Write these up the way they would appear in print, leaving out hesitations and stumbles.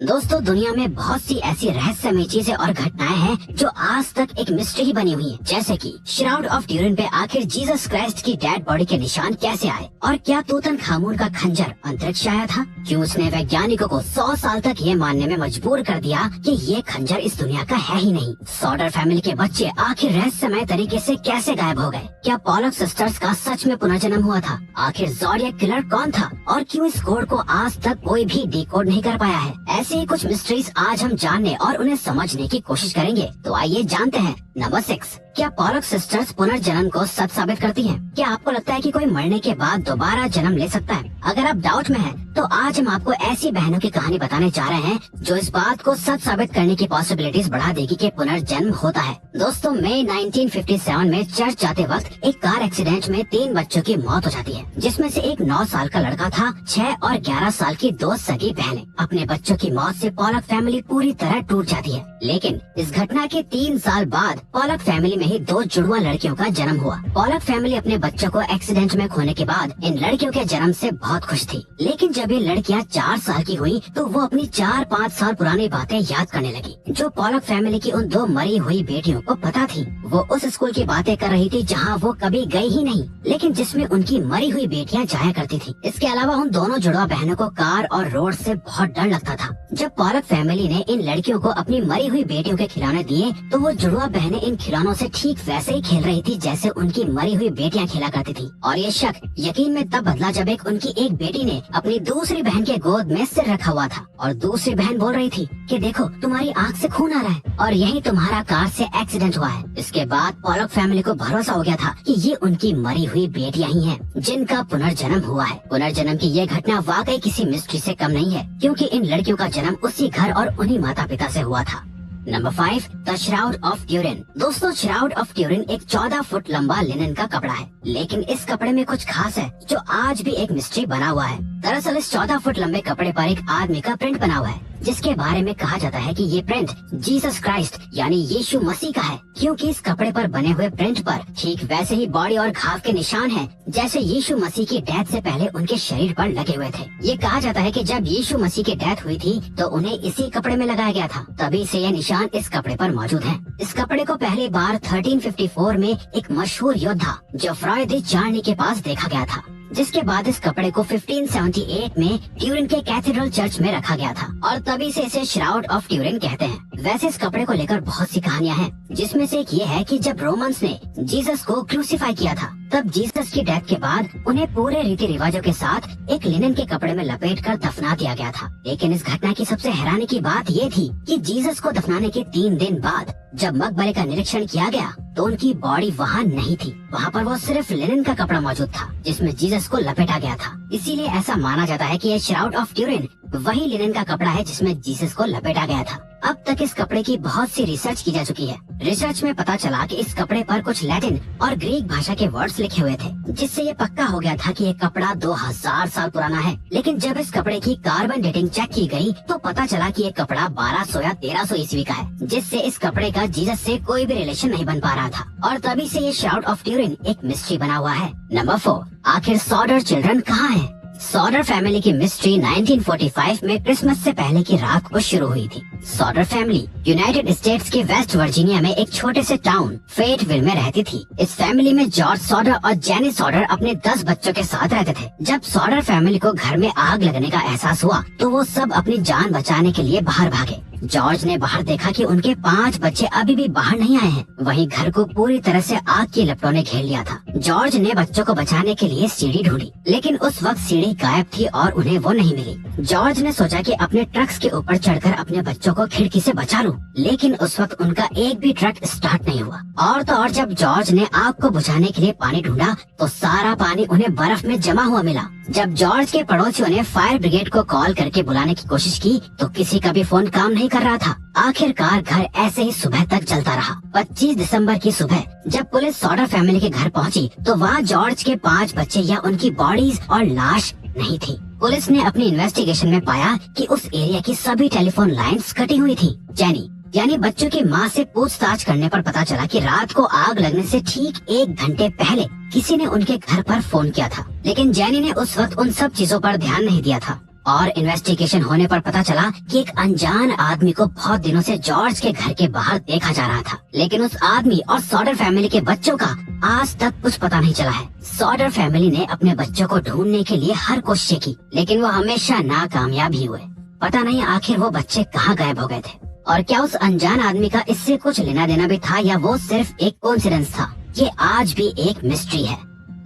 दोस्तों, दुनिया में बहुत सी ऐसी रहस्यमय चीजें और घटनाएं हैं जो आज तक एक मिस्ट्री ही बनी हुई है। जैसे कि श्राउड ऑफ ट्यूरिन पे आखिर जीसस क्राइस्ट की डेड बॉडी के निशान कैसे आए, और क्या तूतनखामुन का खंजर अंतरिक्ष से आया था? क्यों उसने वैज्ञानिकों को 100 साल तक ये मानने में मजबूर कर दिया कि ये खंजर इस दुनिया का है ही नहीं? सॉडर फैमिली के बच्चे आखिर रहस्यमय तरीके से कैसे गायब हो गए? क्या पॉलक सिस्टर्स का सच में पुनर्जन्म हुआ था? आखिर ज़ोडिएक किलर कौन था और क्यों इस कोड को आज तक कोई भी डिकोड नहीं कर पाया है? ऐसे ही कुछ मिस्ट्रीज आज हम जानने और उन्हें समझने की कोशिश करेंगे। तो आइए जानते हैं। नंबर 6, क्या पॉलक सिस्टर्स पुनर्जन्म को सच साबित करती हैं? क्या आपको लगता है कि कोई मरने के बाद दोबारा जन्म ले सकता है? अगर आप डाउट में हैं, तो आज हम आपको ऐसी बहनों की कहानी बताने जा रहे हैं जो इस बात को सच साबित करने की पॉसिबिलिटीज बढ़ा देगी कि पुनर्जन्म होता है। दोस्तों, मई 1957 में चर्च जाते वक्त एक कार एक्सीडेंट में 3 बच्चों की मौत हो जाती है, जिसमें से एक 9 साल का लड़का था। 6 और 11 साल की 2 सगी बहनें। अपने बच्चों की मौत से पॉलक फैमिली पूरी तरह टूट जाती है। लेकिन इस घटना के 3 साल बाद पॉलक फैमिली में ही 2 जुड़वा लड़कियों का जन्म हुआ। पॉलक फैमिली अपने बच्चों को एक्सीडेंट में खोने के बाद इन लड़कियों के जन्म से बहुत खुश थी। लेकिन जब ये लड़कियां 4 साल की हुई तो वो अपनी 4-5 साल पुरानी बातें याद करने लगी, जो पॉलक फैमिली की उन 2 मरी हुई बेटियों को पता थी। वो उस स्कूल की बातें कर रही थी जहाँ वो कभी गई ही नहीं, लेकिन जिसमें उनकी मरी हुई बेटियां जाया करती थी। इसके अलावा उन दोनों जुड़वा बहनों को कार और रोड से बहुत डर लगता था। जब पॉलक फैमिली ने इन लड़कियों को अपनी मरी हुई बेटियों के खिलौने दिए, तो वो जुड़वा बहनें इन खिलौनों से ठीक वैसे ही खेल रही थी जैसे उनकी मरी हुई बेटियां खेला करती थी। और ये शक यकीन में तब बदला जब उनकी एक बेटी ने अपनी दूसरी बहन के गोद में सिर रखा हुआ था और दूसरी बहन बोल रही थी कि देखो, तुम्हारी आँख से खून आ रहा है और यही तुम्हारा कार से एक्सीडेंट हुआ है। इसके बाद पॉलक फैमिली को भरोसा हो गया था कि ये उनकी मरी हुई बेटियां ही हैं, जिनका पुनर्जन्म हुआ है। पुनर्जन्म की ये घटना वाकई किसी मिस्ट्री से कम नहीं है, क्योंकि इन लड़कियों का जन्म उसी घर और उन्हीं माता पिता से हुआ था। Number 5, the shroud of Turin. दोस्तों, श्राउड ऑफ ट्यूरिन एक 14 फुट लंबा लिनन का कपड़ा है, लेकिन इस कपड़े में कुछ खास है जो आज भी एक मिस्ट्री बना हुआ है। दरअसल इस 14 फुट लंबे कपड़े पर एक आदमी का प्रिंट बना हुआ है, जिसके बारे में कहा जाता है कि ये प्रिंट जीसस क्राइस्ट यानी यीशु मसीह का है, क्योंकि इस कपड़े पर बने हुए प्रिंट पर ठीक वैसे ही बॉडी और घाव के निशान हैं जैसे यीशु मसीह की डेथ से पहले उनके शरीर पर लगे हुए थे। ये कहा जाता है कि जब यीशु मसीह की डेथ हुई थी तो उन्हें इसी कपड़े में लगाया गया था, तभी से ये निशान इस कपड़े पर मौजूद है। इस कपड़े को पहली बार 1354 में एक मशहूर योद्धा जोफ्रॉय दी चार्नी के पास देखा गया था, जिसके बाद इस कपड़े को 1578 में ट्यूरिन के कैथेड्रल चर्च में रखा गया था और तभी से इसे श्राउड ऑफ ट्यूरिन कहते हैं। वैसे इस कपड़े को लेकर बहुत सी कहानियां हैं, जिसमें से एक ये है कि जब रोमन्स ने जीसस को क्रूसीफाई किया था, तब जीसस की डेथ के बाद उन्हें पूरे रीति रिवाजों के साथ एक लिनन के कपड़े में लपेट कर दफना दिया गया था। लेकिन इस घटना की सबसे हैरानी की बात ये थी कि जीसस को दफनाने के 3 दिन बाद जब मकबरे का निरीक्षण किया गया तो उनकी बॉडी वहाँ नहीं थी। वहाँ पर वो सिर्फ लिनन का कपड़ा मौजूद था जिसमें जीसस को लपेटा गया था। इसीलिए ऐसा माना जाता है कि ये श्राउड ऑफ ट्यूरिन वही लिनन का कपड़ा है जिसमें जीसस को लपेटा गया था। अब तक इस कपड़े की बहुत सी रिसर्च की जा चुकी है। रिसर्च में पता चला कि इस कपड़े पर कुछ लैटिन और ग्रीक भाषा के वर्ड्स लिखे हुए थे, जिससे ये पक्का हो गया था कि ये कपड़ा 2000 साल पुराना है। लेकिन जब इस कपड़े की कार्बन डेटिंग चेक की गई तो पता चला कि ये कपड़ा 1200 या 1300 ईस्वी का है, जिससे इस कपड़े का जीसस से कोई भी रिलेशन नहीं बन पा रहा था और तभी से ये श्राउड ऑफ ट्यूरिन एक मिस्ट्री बना हुआ है। नंबर 4, आखिर सॉडर चिल्ड्रन कहाँ हैं? सॉडर फैमिली की मिस्ट्री 1945 में क्रिसमस से पहले की रात को शुरू हुई थी। सॉडर फैमिली यूनाइटेड स्टेट्स के वेस्ट वर्जीनिया में एक छोटे से टाउन फेटविल में रहती थी। इस फैमिली में जॉर्ज सॉडर और जेनी सॉडर अपने 10 बच्चों के साथ रहते थे। जब सॉडर फैमिली को घर में आग लगने का एहसास हुआ तो वो सब अपनी जान बचाने के लिए बाहर भागे। जॉर्ज ने बाहर देखा कि उनके 5 बच्चे अभी भी बाहर नहीं आए हैं। वहीं घर को पूरी तरह से आग की लपटों ने घेर लिया था। जॉर्ज ने बच्चों को बचाने के लिए सीढ़ी ढूंढी, लेकिन उस वक्त सीढ़ी गायब थी और उन्हें वो नहीं मिली। जॉर्ज ने सोचा कि अपने ट्रक्स के ऊपर चढ़कर अपने बच्चों को खिड़की से बचा लूं, लेकिन उस वक्त उनका एक भी ट्रक स्टार्ट नहीं हुआ। और तो और जब जॉर्ज ने आग को बुझाने के लिए पानी ढूंढा तो सारा पानी उन्हें बर्फ में जमा हुआ मिला। जब जॉर्ज के पड़ोसियों ने फायर ब्रिगेड को कॉल करके बुलाने की कोशिश की तो किसी का भी फोन काम नहीं कर रहा था। आखिरकार घर ऐसे ही सुबह तक जलता रहा। 25 दिसंबर की सुबह जब पुलिस सॉडर फैमिली के घर पहुंची तो वहाँ जॉर्ज के 5 बच्चे या उनकी बॉडीज और लाश नहीं थी। पुलिस ने अपनी इन्वेस्टिगेशन में पाया कि उस एरिया की सभी टेलीफोन लाइंस कटी हुई थी। जेनी यानी बच्चों की मां से पूछताछ करने पर पता चला कि रात को आग लगने से ठीक 1 घंटे पहले किसी ने उनके घर पर फोन किया था, लेकिन जेनी ने उस वक्त उन सब चीजों पर ध्यान नहीं दिया था और इन्वेस्टिगेशन होने पर पता चला कि एक अनजान आदमी को बहुत दिनों से जॉर्ज के घर के बाहर देखा जा रहा था, लेकिन उस आदमी और सॉडर फैमिली के बच्चों का आज तक कुछ पता नहीं चला है। सॉडर फैमिली ने अपने बच्चों को ढूंढने के लिए हर कोशिश की, लेकिन वो हमेशा नाकामयाब ही हुए। पता नहीं आखिर वो बच्चे कहाँ गायब हो गए थे, और क्या उस अनजान आदमी का इससे कुछ लेना देना भी था या वो सिर्फ एक कोइंसिडेंस था, ये आज भी एक मिस्ट्री है।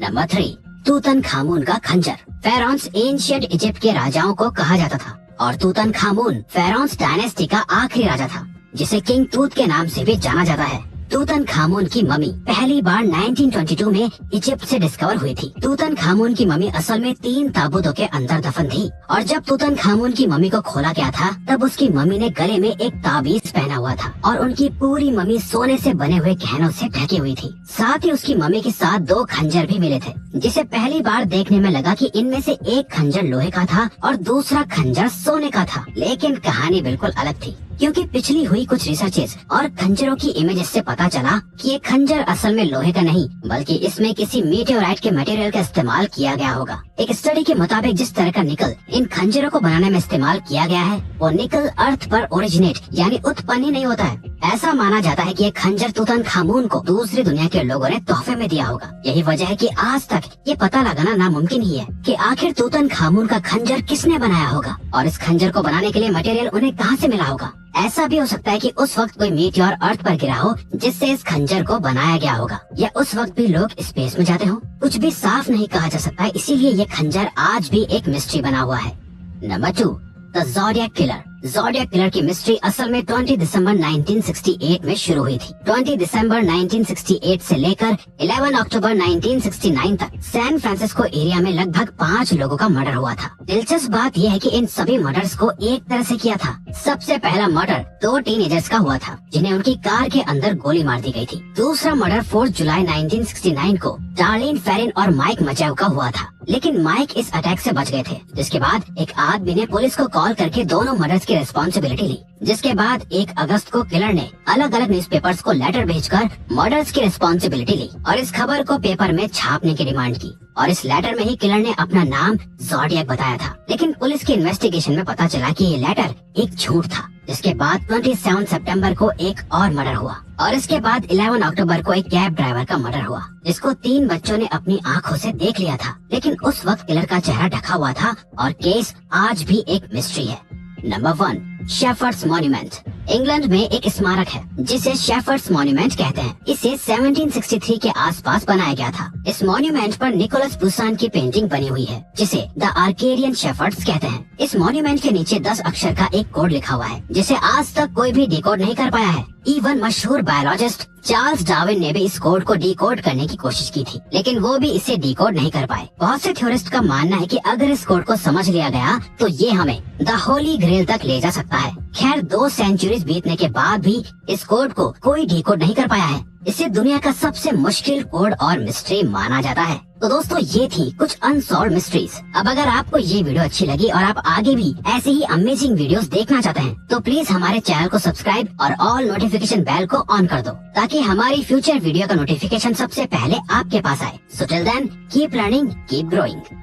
नंबर 3, तूतनखामुन का खंजर। फेरोन्स एंशिएंट इजिप्ट के राजाओं को कहा जाता था, और तूतनखामुन फेरोन्स डायनेस्टी का आखिरी राजा था, जिसे किंग तूत के नाम से भी जाना जाता है। तूतनखामुन की मम्मी पहली बार 1922 में इजिप्ट से डिस्कवर हुई थी। तूतनखामुन की मम्मी असल में 3 ताबूतों के अंदर दफन थी, और जब तूतनखामुन की मम्मी को खोला गया था तब उसकी मम्मी ने गले में एक ताबीज पहना हुआ था, और उनकी पूरी मम्मी सोने से बने हुए गहनों से ढकी हुई थी। साथ ही उसकी मम्मी के साथ 2 खंजर भी मिले थे, जिसे पहली बार देखने में लगा कि इनमें से एक खंजर लोहे का था और दूसरा खंजर सोने का था। लेकिन कहानी बिल्कुल अलग थी, क्योंकि पिछली हुई कुछ रिसर्चेस और खंजरों की इमेजेस से पता चला कि ये खंजर असल में लोहे का नहीं, बल्कि इसमें किसी मीटेओराइट के मटेरियल का इस्तेमाल किया गया होगा। एक स्टडी के मुताबिक जिस तरह का निकल इन खंजरों को बनाने में इस्तेमाल किया गया है, वो निकल अर्थ पर ओरिजिनेट यानी उत्पन्न ही नहीं होता है। ऐसा माना जाता है कि ये खंजर तूतनखामुन को दूसरी दुनिया के लोगों ने तोहफे में दिया होगा। यही वजह है कि आज तक ये पता लगाना नामुमकिन ही है कि आखिर तूतनखामुन का खंजर किसने बनाया होगा, और इस खंजर को बनाने के लिए मटेरियल उन्हें कहाँ से मिला होगा। ऐसा भी हो सकता है कि उस वक्त कोई मीटियोर अर्थ पर गिरा हो जिससे इस खंजर को बनाया गया होगा, या उस वक्त भी लोग स्पेस में जाते हो। कुछ भी साफ नहीं कहा जा सकता, इसीलिए ये खंजर आज भी एक मिस्ट्री बना हुआ है। Number 2, the zodiac killer. Zodiac killer की मिस्ट्री असल में 20 दिसंबर 1968 में शुरू हुई थी। 20 दिसंबर 1968 से लेकर 11 अक्टूबर 1969 तक सैन फ्रांसिस्को एरिया में लगभग 5 लोगों का मर्डर हुआ था। दिलचस्प बात यह है कि इन सभी मर्डर्स को एक तरह से किया था। सबसे पहला मर्डर 2 टीनेजर्स का हुआ था, जिन्हें उनकी कार के अंदर गोली मार दी गई थी। दूसरा मर्डर 4 जुलाई 1969 को डार्लिन फेरिन और माइक मचेव का हुआ था, लेकिन माइक इस अटैक से बच गए थे। जिसके बाद एक आदमी ने पुलिस को कॉल करके दोनों मर्डर्स की रिस्पॉन्सिबिलिटी ली। जिसके बाद 1 अगस्त को किलर ने अलग अलग न्यूज़पेपर्स को लेटर भेजकर मर्डर्स की रिस्पॉन्सिबिलिटी ली और इस खबर को पेपर में छापने की डिमांड की, और इस लेटर में ही किलर ने अपना नाम ज़ोडिएक बताया था। लेकिन पुलिस की इन्वेस्टिगेशन में पता चला कि ये लेटर एक झूठ था। जिसके बाद 27 सितंबर को एक और मर्डर हुआ, और इसके बाद 11 अक्टूबर को एक कैब ड्राइवर का मर्डर हुआ, जिसको 3 बच्चों ने अपनी आंखों से देख लिया था। लेकिन उस वक्त किलर का चेहरा ढका हुआ था, और केस आज भी एक मिस्ट्री है। Number 1, shepherd's monument. इंग्लैंड में एक स्मारक है जिसे शेफर्ड्स मॉन्यूमेंट कहते हैं। इसे 1763 के आसपास बनाया गया था। इस मॉन्यूमेंट पर निकोलस बुसान की पेंटिंग बनी हुई है, जिसे द आर्केडियन शेफर्ड्स कहते हैं। इस मॉन्यूमेंट के नीचे 10 अक्षर का एक कोड लिखा हुआ है, जिसे आज तक कोई भी डिकोड नहीं कर पाया है। इवन मशहूर बायोलॉजिस्ट चार्ल्स डार्विन ने भी इस कोड को डिकोड करने की कोशिश की थी, लेकिन वो भी इसे डिकोड नहीं कर पाए। बहुत से थ्योरिस्ट का मानना है कि अगर इस कोड को समझ लिया गया तो ये हमें द होली ग्रेल तक ले जा सकता है। खैर 2 सेंचुरीज बीतने के बाद भी इस कोड को कोई डिकोड नहीं कर पाया है। इसे दुनिया का सबसे मुश्किल कोड और मिस्ट्री माना जाता है। तो दोस्तों, ये थी कुछ अनसॉल्व मिस्ट्रीज। अब अगर आपको ये वीडियो अच्छी लगी और आप आगे भी ऐसे ही अमेजिंग वीडियोस देखना चाहते हैं, तो प्लीज हमारे चैनल को सब्सक्राइब और ऑल नोटिफिकेशन बेल को ऑन कर दो, ताकि हमारी फ्यूचर वीडियो का नोटिफिकेशन सबसे पहले आपके पास आए। So till then, keep learning, keep growing.